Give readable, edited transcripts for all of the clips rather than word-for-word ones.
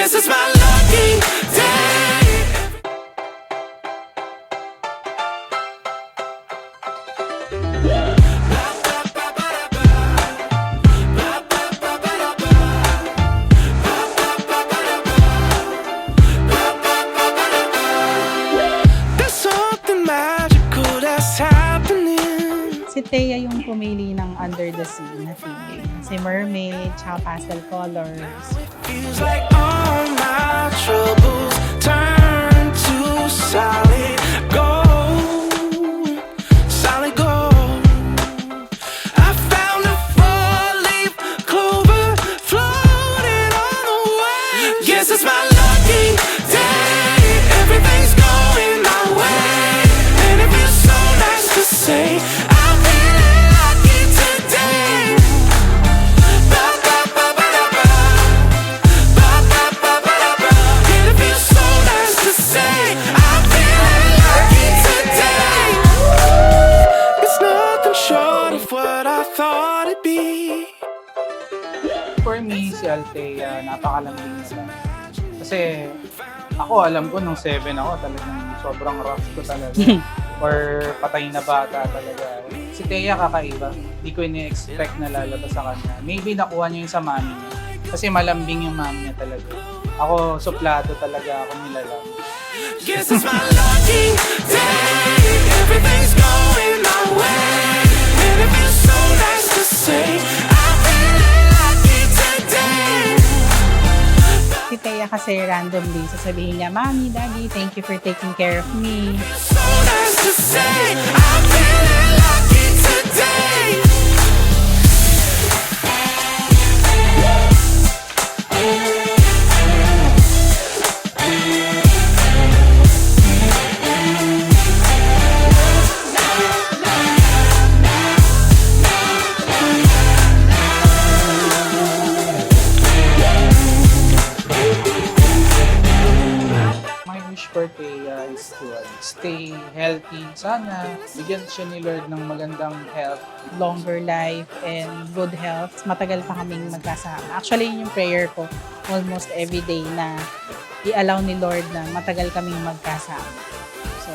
Guess it's my lucky day. There's something magical that's happening. Si Thea yung pumili ng Under the Sea na theme. Si Mermaid, tsaka pastel colors. Feels like all my troubles turn to solid gold. Solid gold. I found a four-leaf clover floating on the way. Guess it's my lucky day. Everything's going my way, and it feels so nice to say I'm feeling lucky today. And it feels so nice to say I'm feeling lucky today. It's nothing short of what I thought it'd be. For me, si Althea, napakalambing nila. Kasi ako, alam ko nung 7 ako, talagang sobrang rough ko talaga. Or patay na bata talaga. Si Thea kakaiba. Hindi ko ini-expect na lalabas sa kanya. Maybe nakuha niya yung sa mami niya. Kasi malambing yung mami niya talaga. Ako, suplado talaga ako nilalang. Guess it's my lucky day. Everything's going my way, and it feels so nice to say I'm feeling lucky today. Si Thea kasi randomly sasabihin niya, Mommy, Daddy, thank you for taking care of me. So nice to say I'm feeling lucky today. My wish for Thea is to stay healthy. Sana bigyan siya ni Lord ng magandang health. Longer life and good health. Matagal pa kaming magkasama. Actually, yun yung prayer ko almost every day na i-allow ni Lord na matagal kaming magkasama. So,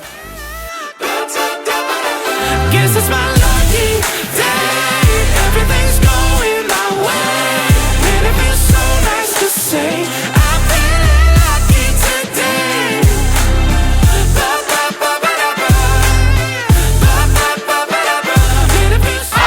Guess it's my lucky day. Everything's going my way, and it feels so nice to say I'm feeling lucky today. And it feels so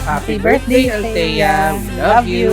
Happy birthday, Althea! We love you!